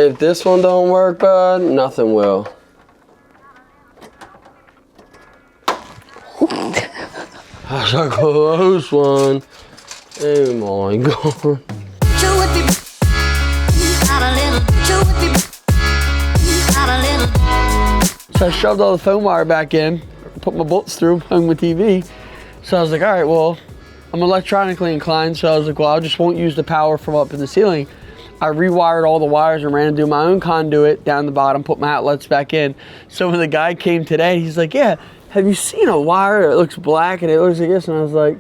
If this one don't work, bud, nothing will. That's a close one. Oh my God. So I shoved all the foam wire back in, put my bolts through, hung my TV. So I was like, all right, well, I'm electronically inclined. So I was like, well, I just won't use the power from up in the ceiling. I rewired all the wires and ran and do my own conduit down the bottom, put my outlets back in. So when the guy came today, he's like, yeah, have you seen a wire that looks black and it looks like this? And I was like,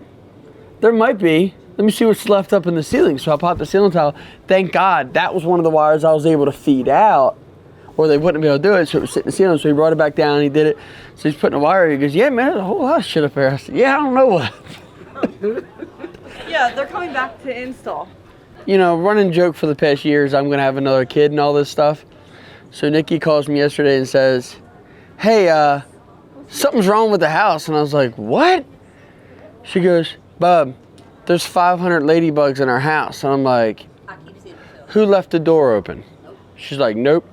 there might be. Let me see what's left up in the ceiling. So I popped the ceiling tile. Thank God that was one of the wires I was able to feed out, or they wouldn't be able to do it. So it was sitting in the ceiling. So he brought it back down. He did it. So he's putting a wire. He goes, yeah, man, there's a whole lot of shit up there. I said, yeah, I don't know what. Yeah, they're coming back to install. You know, running joke for the past years, I'm going to have another kid and all this stuff. So Nicky calls me yesterday and says, hey, something's wrong with the house. And I was like, what? She goes, Bub, there's 500 ladybugs in our house. And I'm like, who left the door open? Nope. She's like, nope.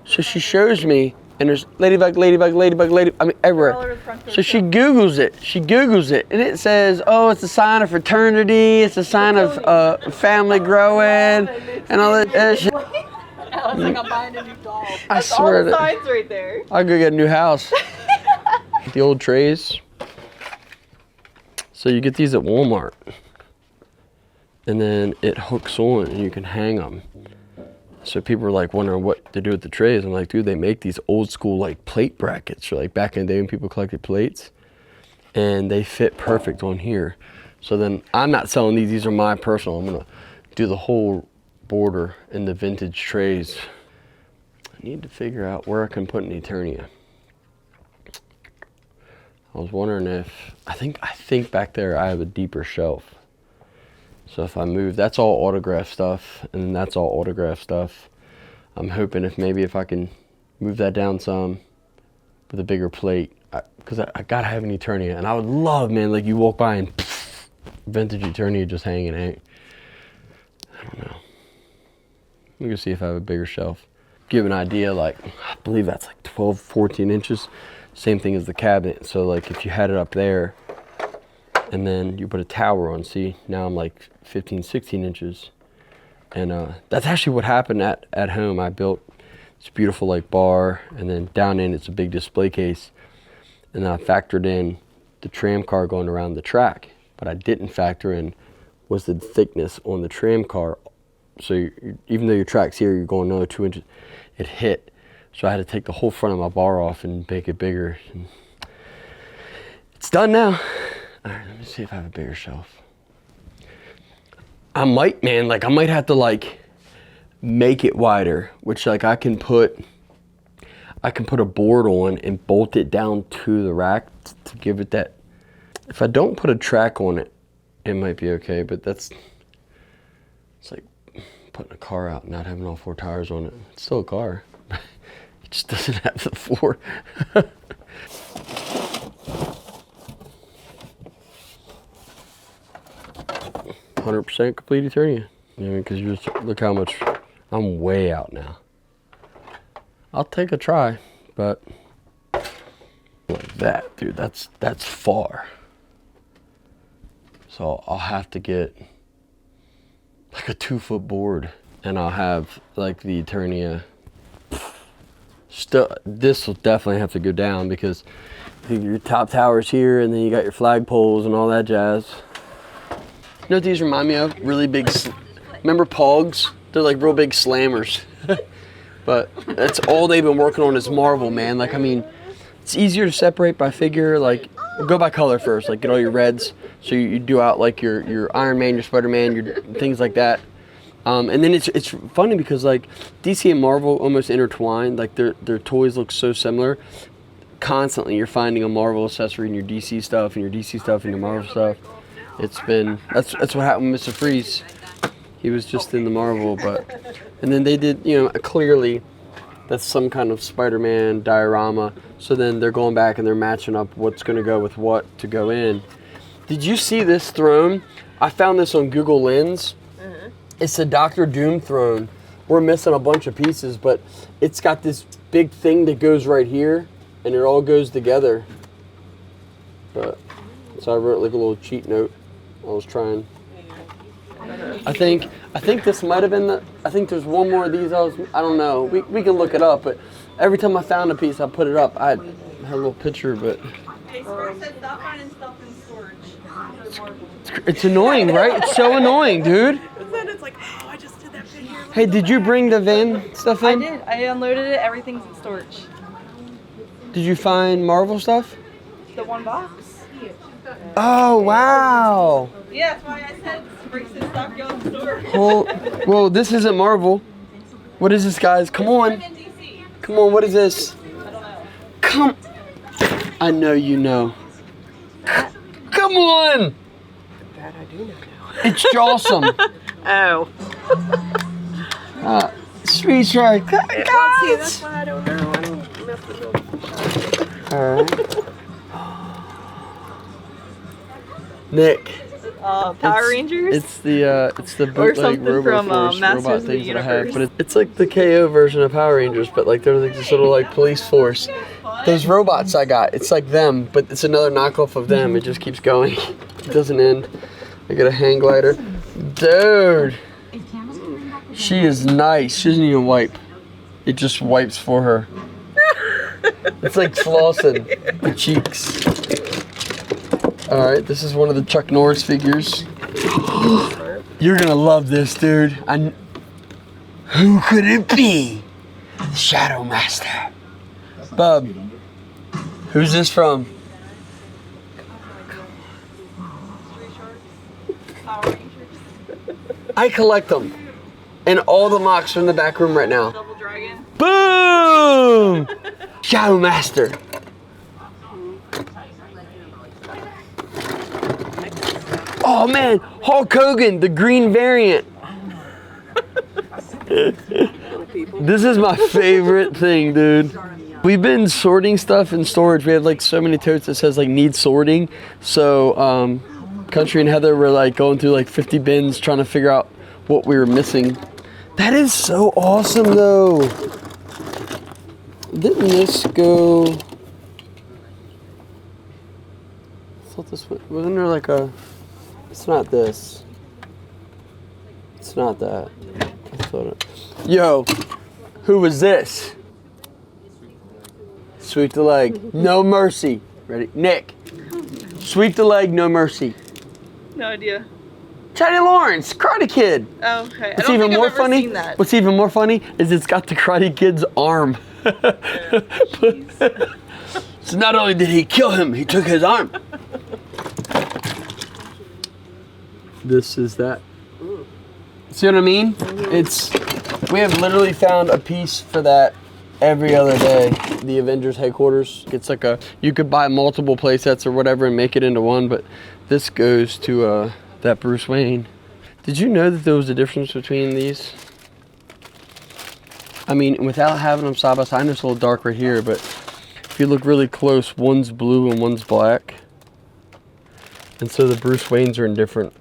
So she shows me, and there's ladybug, I mean, everywhere. So she Googles it. And it says, oh, it's a sign of fraternity. It's a sign of family growing and all that shit. Allan's like, I'm buying a new doll. I swear all the signs right there. I'll go get a new house. The old trays. So you get these at Walmart. And then it hooks on and you can hang them. So people are like wondering what to do with the trays. I'm like, dude, they make these old school like plate brackets, or like back in the day when people collected plates, and they fit perfect on here. So then I'm not selling these are my personal. I'm gonna do the whole border in the vintage trays. I need to figure out where I can put an Eternia. I was wondering if, I think back there I have a deeper shelf. So if I move, that's all autograph stuff, and that's all autograph stuff. I'm hoping if I can move that down some with a bigger plate, because I gotta have an Eternia, and I would love, man, like you walk by and pff, vintage Eternia just hanging out. I don't know. Let me go see if I have a bigger shelf. Give an idea, like I believe that's like 12, 14 inches. Same thing as the cabinet. So like if you had it up there, and then you put a tower on, see, now I'm like 15, 16 inches. And that's actually what happened at home. I built this beautiful like bar, and then down in it's a big display case. And I factored in the tram car going around the track. But I didn't factor in was the thickness on the tram car. So even though your track's here, you're going another 2 inches, it hit. So I had to take the whole front of my bar off and make it bigger. And it's done now. All right, let me see if I have a bigger shelf. I might, man, like I might have to like make it wider, which like I can put a board on and bolt it down to the rack to give it that. If I don't put a track on it, it might be okay, but it's like putting a car out and not having all 4 tires on it. It's still a car. It just doesn't have the 4. 100% complete Eternia. You know, because you just look how much I'm way out now. I'll take a try, but like that, dude, that's far. So I'll have to get like a 2-foot board, and I'll have like the Eternia. This will definitely have to go down because your top tower's here, and then you got your flagpoles and all that jazz. You know what these remind me of? Really big, remember Pogs? They're like real big slammers. But that's all they've been working on is marble, man. Like, I mean, it's easier to separate by figure. Like, go by color first. Like, get all your reds. So you do out like your Iron Man, your Spider-Man, your things like that. And then it's funny because like DC and Marvel almost intertwined. Like their toys look so similar. Constantly you're finding a Marvel accessory in your DC stuff, and your DC stuff in your Marvel stuff. It's been, that's what happened with Mr. Freeze. He was just in the Marvel, and then they did, you know, clearly that's some kind of Spider-Man diorama. So then they're going back and they're matching up what's going to go with what to go in. Did you see this throne? I found this on Google Lens. It's the Dr. Doom throne, we're missing a bunch of pieces, but it's got this big thing that goes right here, and it all goes together. But so I wrote like a little cheat note. I was trying. I think this might have been I think there's one more of these. I don't know. We can look it up, but every time I found a piece, I put it up. I had a little picture, but Hey, Spark said stop finding stuff in storage. it's annoying, right? It's so annoying, dude. Then it's like, oh, I just did that bit here. Hey, did you bring the van stuff in? I did. I unloaded it. Everything's in storage. Did you find Marvel stuff? The one box. Oh, wow. Yeah, that's why I said Spark said stop going in storage. Well, this isn't Marvel. What is this, guys? Come on. In DC. Come on, what is this? I don't know. Come. I know you know. Come on. That I do know. It's Jawsome. Oh. Sweet shark. See, that's why I don't know. I don't mess with those. Alright. Nick. Power Rangers? It's the bootleg something Robo from, Force Masters robot of the things that I have, Universe. but it's like the KO version of Power Rangers, but like they're like this little like police force. Those robots I got, it's like them, but it's another knockoff of them. It just keeps going. It doesn't end. I got a hang glider. Dude. She is nice. She doesn't even wipe. It just wipes for her. It's like flossing the cheeks. Alright, this is one of the Chuck Norris figures. You're gonna love this, dude. Who could it be? The Shadow Master. Bub, who's this from? Power Rangers. I collect them. And all the mocks are in the back room right now. Double Dragon. Boom! Shadow Master. Oh man, Hulk Hogan, the green variant. This is my favorite thing, dude. We've been sorting stuff in storage. We have like so many totes that says like need sorting. So Country and Heather were like going through like 50 bins trying to figure out what we were missing. That is so awesome though. Didn't this go? I thought this wasn't there like a. It's not this. It's not that. I thought it. Yo, who was this? Sweep the leg, no mercy. Ready? Nick. Sweep the leg, no mercy. No idea. Johnny Lawrence, Karate Kid. Oh, okay. What's even more funny? What's even more funny is it's got the Karate Kid's arm. So not only did he kill him, he took his arm. This is that. See what I mean? We have literally found a piece for that every other day. The Avengers headquarters. It's like you could buy multiple play sets or whatever and make it into one, but this goes to that Bruce Wayne. Did you know that there was a difference between these? I mean, without having them side by side, I know it's a little dark right here, but if you look really close, one's blue and one's black. And so the Bruce Waynes are different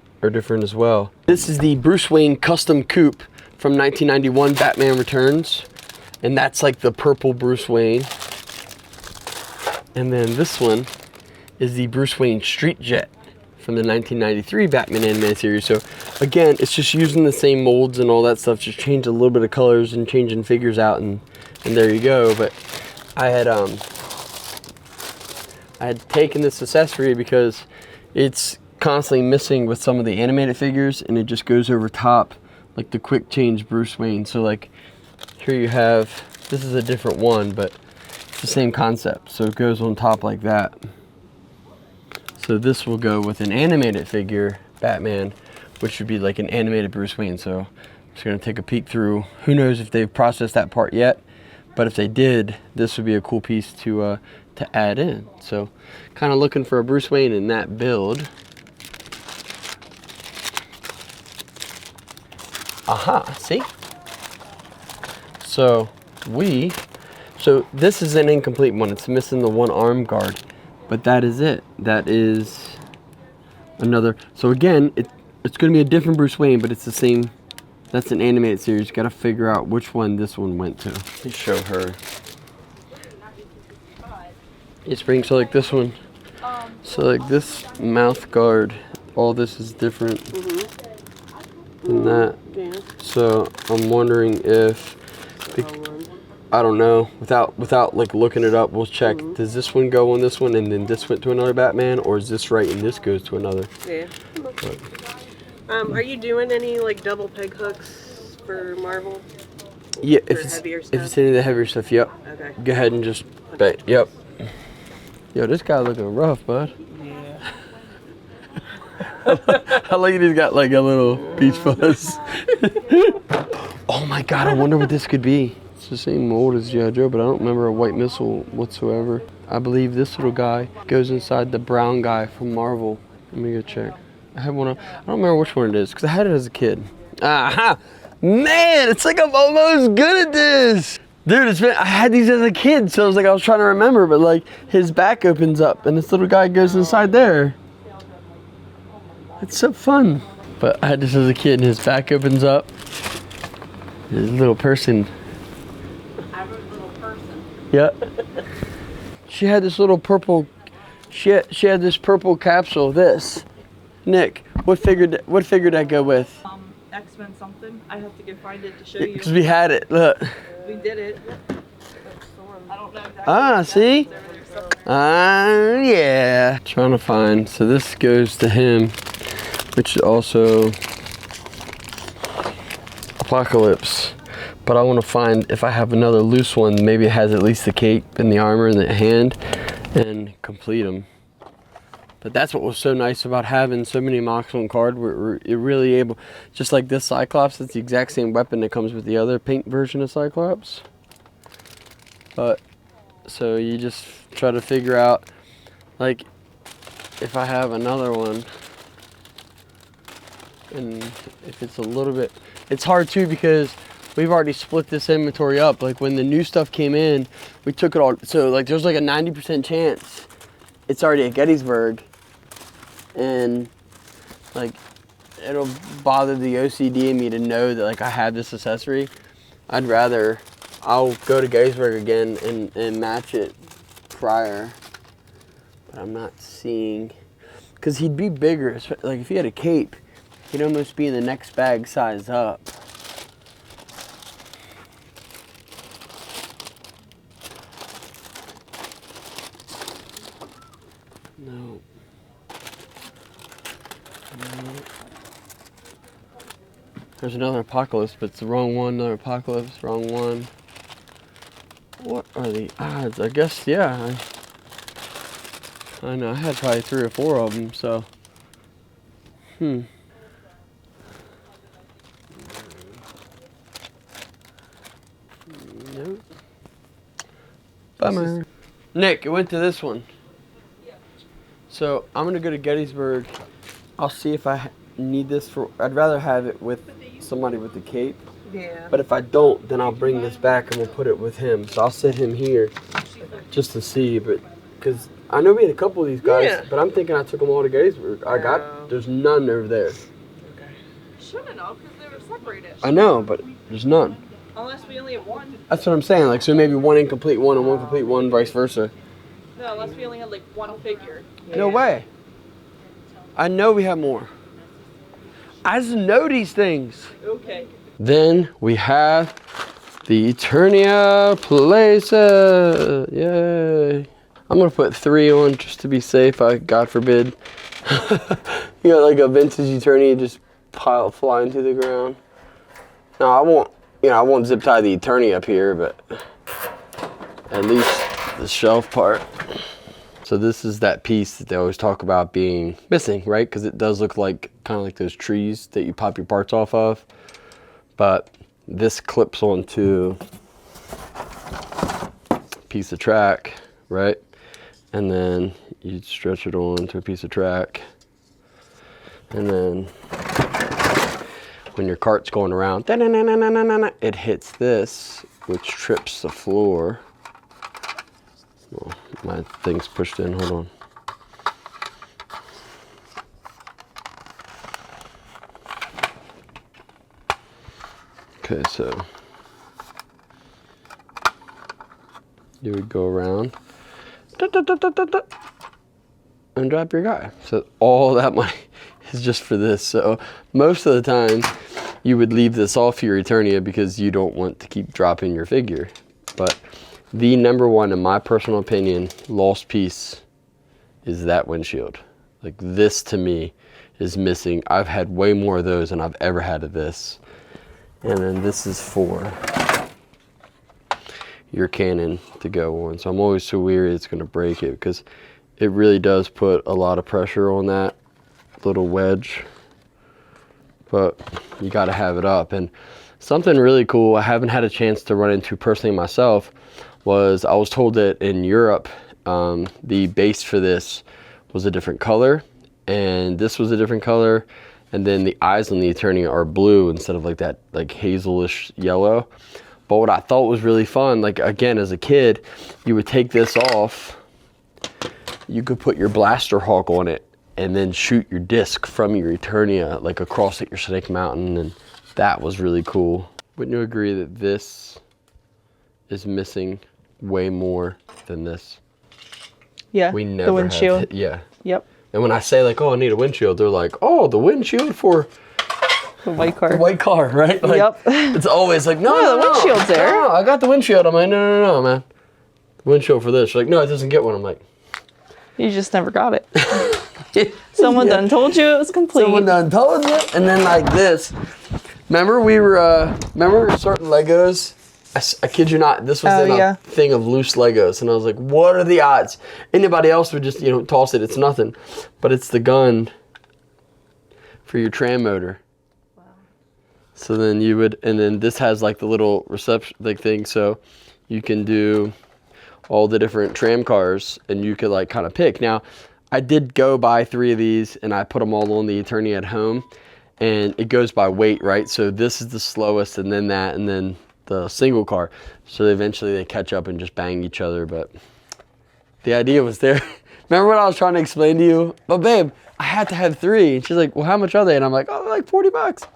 as well. This is the Bruce Wayne custom coupe from 1991 Batman Returns. And that's like the purple Bruce Wayne. And then this one is the Bruce Wayne Street Jet from the 1993 Batman animated series. So again, it's just using the same molds and all that stuff, just change a little bit of colors and changing figures out, and there you go. But I had taken this accessory because it's constantly missing with some of the animated figures, and it just goes over top like the quick change Bruce Wayne. So like here you have, this is a different one, but it's the same concept. So it goes on top like that. So this will go with an animated figure, Batman, which would be like an animated Bruce Wayne. So I'm just gonna take a peek through. Who knows if they've processed that part yet, but if they did, this would be a cool piece to add in. So kind of looking for a Bruce Wayne in that build. Aha, see? So this is an incomplete one. It's missing the one arm guard, but that is it. That is another. So again, it's going to be a different Bruce Wayne, but it's the same That's an animated series. Got to figure out which one this one went to. Let me show her. It's spring. So like this one. So like this mouth guard. All this is different than that. Yeah. So I'm wondering if, I don't know. Without like looking it up, we'll check. Does this one go on this one, and then this went to another Batman, or is this right and this goes to another? Yeah. But, Are you doing any like double peg hooks for Marvel? yeah, For if it's heavier if stuff? it's any of the heavier stuff, yep. Okay. Go ahead and just bang. Yep. Yo, this guy looking rough, bud. Yeah. I like he's got like a little peach fuzz. Oh my god, I wonder what this could be. It's the same mold as G.I. Joe, but I don't remember a white missile whatsoever. I believe this little guy goes inside the brown guy from Marvel. Let me go check. I have one. I don't remember which one it is because I had it as a kid. Aha! Man, it's like I'm almost good at this. Dude, it's been, I had these as a kid, so I was trying to remember, but like his back opens up and this little guy goes inside there. It's so fun. But I had this as a kid and his back opens up. His little person. I wrote little person. Yep. She had this little purple, she had this purple capsule, this. Nick, what figure did that go with? X-Men something. I have to go find it to show you. Because we had it, look. We did it. I don't know exactly. Ah, see? It's over there somewhere. Yeah. Trying to find, so this goes to him, which is also Apocalypse. But I want to find if I have another loose one, maybe it has at least the cape and the armor and the hand, and complete them. But that's what was so nice about having so many mocks on card. We're really able, just like this Cyclops, it's the exact same weapon that comes with the other pink version of Cyclops. But, so you just try to figure out, like, if I have another one, and if it's a little bit, it's hard too because we've already split this inventory up. Like when the new stuff came in, we took it all, so like there's like a 90% chance it's already at Gettysburg, and like it'll bother the OCD in me to know that like I have this accessory. I'll go to Gettysburg again and match it prior, but I'm not seeing, because he'd be bigger, like if he had a cape, he'd almost be in the next bag size up. No. There's another Apocalypse, but it's the wrong one. Another Apocalypse, wrong one. What are the odds? I guess, yeah. I know, I had probably 3 or 4 of them, so. Nope. Bummer. Nick, it went to this one. So I'm gonna go to Gettysburg. I'll see if I need this for, I'd rather have it with somebody with the cape. Yeah. But if I don't, then I'll bring this back and we'll put it with him. So I'll set him here just to see, but because I know we had a couple of these guys, Yeah. but I'm thinking I took them all to Gettysburg. There's none over there. Shouldn't know because they were separated. I know, but there's none. Unless we only have one. That's what I'm saying. Like, so maybe one incomplete one and one complete one, vice versa. No, unless we only had like one figure. No way. I know we have more. I just know these things. Okay. Then we have the Eternia Playset. Yay. I'm gonna put 3 on just to be safe. God forbid. You got like a vintage Eternia just flying to the ground. No, I won't zip tie the Eternia up here, but at least the shelf part. So this is that piece that they always talk about being missing, right? Because it does look like kind of like those trees that you pop your parts off of. But this clips onto a piece of track, right? And then you stretch it onto a piece of track. And then when your cart's going around, it hits this, which trips the floor. Oh, my thing's pushed in, hold on. Okay, so you would go around and drop your guy. So all that money is just for this. So most of the time you would leave this off your Eternia because you don't want to keep dropping your figure. But the number one, in my personal opinion, lost piece is that windshield. Like, this to me is missing. I've had way more of those than I've ever had of this. And then this is for your cannon to go on. So I'm always so weary it's gonna break it, because it really does put a lot of pressure on that little wedge. But you gotta have it up. And something really cool I haven't had a chance to run into personally myself was, I was told that in Europe, the base for this was a different color, and this was a different color, and then the eyes on the Eternia are blue instead of like that like hazelish yellow. But what I thought was really fun, like again as a kid, you would take this off, you could put your blaster hawk on it and then shoot your disc from your Eternia like across at your Snake Mountain, and that was really cool. Wouldn't you agree that this is missing way more than this? Yeah, We never the windshield. yeah. Yep, And when I say like, oh, I need a windshield, they're like, oh, the windshield for the white car. the white car, right? Like, Yep. It's always like, no, No, the windshield's there. No, I got the windshield. I'm like, no, man. The windshield for this. You're like, no, it doesn't get one. I'm like, You just never got it. Someone done told you it was complete. someone done told you. And then like this. Remember remember certain Legos? I kid you not, this was Oh, in a yeah. thing of loose Legos, and I was like, what are the odds? Anybody else would just, toss it, it's nothing. But it's the gun for your tram motor. Wow. So then you would, and then this has like the little reception thing, so you can do all the different tram cars, and you could like kind of pick. Now, I did go buy 3 of these, and I put them all on the Eternia at home, and it goes by weight, right? So this is the slowest, and then that, and then the single car. So eventually they catch up and just bang each other, but the idea was there. Remember what I was trying to explain to you? But babe, I had to have 3. And she's like, well, how much are they? And I'm like, oh, they're like $40.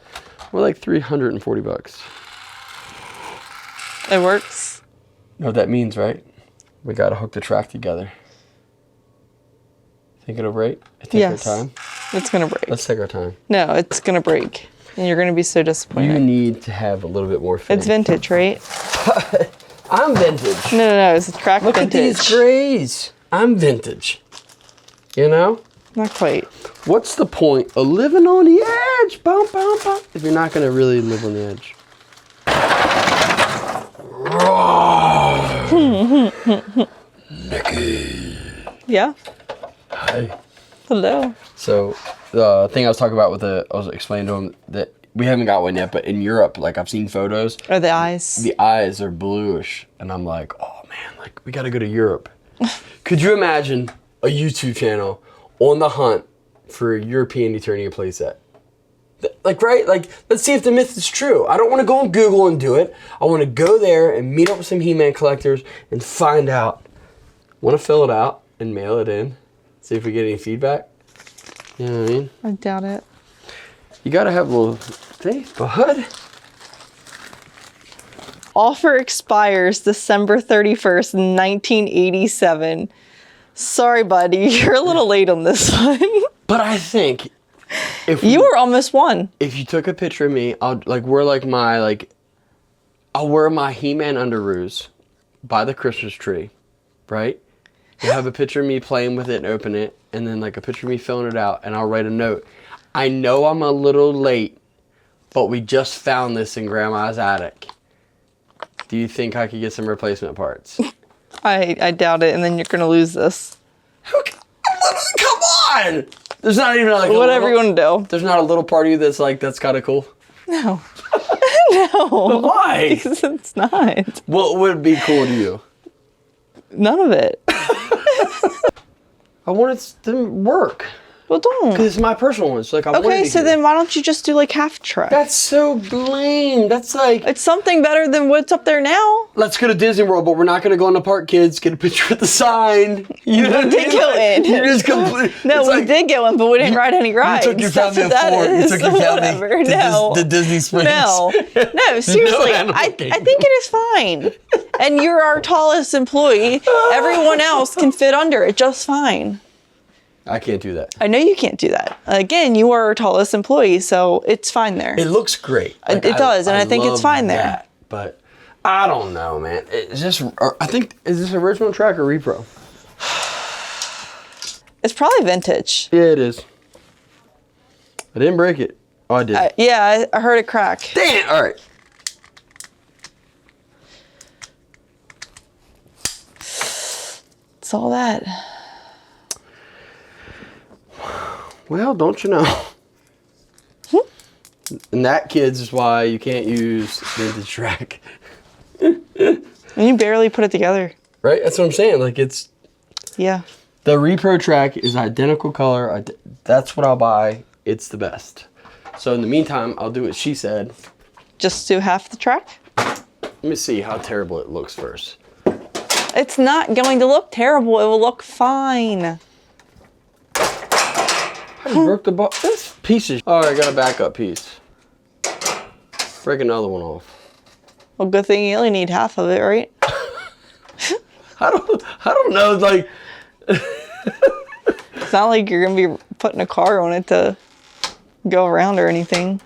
We're like $340. It works. You know what that means, right? We gotta hook the track together. Think it'll break? Take Yes. our time. It's gonna break. Let's take our time. No, it's gonna break. And you're gonna be so disappointed. You need to have a little bit more faith. It's vintage, right? I'm vintage. No, it's track Look vintage. at these grays. I'm vintage. You know? Not quite. What's the point of living on the edge? Bump, bump, bump. If you're not gonna really live on the edge. Nicky. Yeah. Hi. Hello. So the thing I was talking about I was explaining to him that we haven't got one yet, but in Europe, like I've seen photos. Or the eyes. The eyes are bluish, and I'm like, oh man, like we gotta go to Europe. Could you imagine a YouTube channel on the hunt for a European Eternia playset? Like, right? Like, let's see if the myth is true. I don't want to go on Google and do it. I want to go there and meet up with some He-Man collectors and find out. Want to fill it out and mail it in. See if we get any feedback. You know what I mean? I doubt it. You gotta have a little faith, bud. Offer expires December 31st, 1987. Sorry, buddy. You're a little late on this one. But I think if You were almost one. if you took a picture of me, I'll wear my He-Man underoos by the Christmas tree, right? You have a picture of me playing with it and open it, and then like a picture of me filling it out, and I'll write a note. I know I'm a little late, but we just found this in Grandma's attic. Do you think I could get some replacement parts? I doubt it, and then you're gonna lose this. Come on! There's not even like Whatever you want to do. There's not a little part of you that's like, that's kind of cool. No. No. Why? Because it's not. What would be cool to you? None of it. I want it to work. Well, don't. Because it's my personal one. So like I wanted Okay, to so get it. then why don't you just do like half truck? That's so lame. That's like, It's something better than what's up there now. let's go to Disney World, but we're not going to go in the park, kids. Get a picture with the sign. You know what I We did mean? go Like, in. You just completely. No, we did get one, but we didn't ride any rides. You took your family That's what to Ford. that You is. took your family Whatever. to No. to Disney Springs. No, no, seriously, animal I kingdom. think it is fine. And you're our tallest employee. Everyone else can fit under it just fine. I can't do that. I know you can't do that. Again, you are our tallest employee, so it's fine there. It looks great. It does, and I think it's love fine there. that, but I don't know, man. It's just, I think, is this original track or repro? It's probably vintage. Yeah, it is. I didn't break it. Oh, I did. Yeah, I heard it crack. Damn! All right. It's all that. Well, don't you know? And that, kids, is why you can't use vintage track. And you barely put it together. Right? That's what I'm saying. Like, it's... Yeah. The repro track is identical color. That's what I'll buy. It's the best. So in the meantime, I'll do what she said. Just do half the track? Let me see how terrible it looks first. It's not going to look terrible. It will look fine. I broke the ball. This piece is... All right, I got a backup piece. Break another one off. Well, good thing you only need half of it, right? I don't know, like... It's not like you're going to be putting a car on it to go around or anything.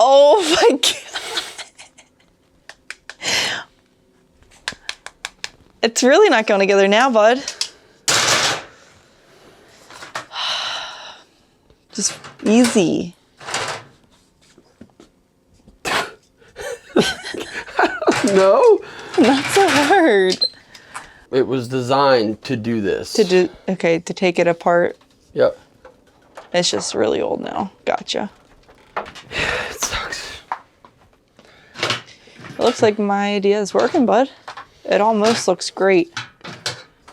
Oh my God. It's really not going together now, bud. Just easy. No? Not so hard. It was designed to do this. To take it apart. Yep. It's just really old now. Gotcha. It sucks. It looks like my idea is working, bud. It almost looks great.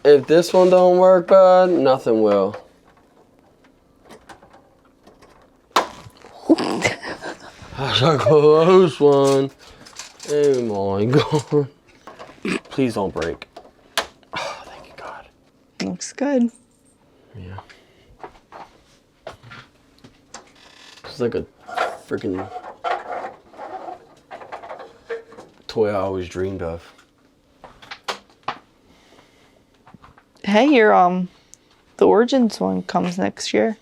If this one don't work, bud, nothing will. That's a close one. Oh my God. Please don't break. Oh, thank you, God. Looks good. Yeah. It's like a freaking toy I always dreamed of. Hey, your the Origins one comes next year.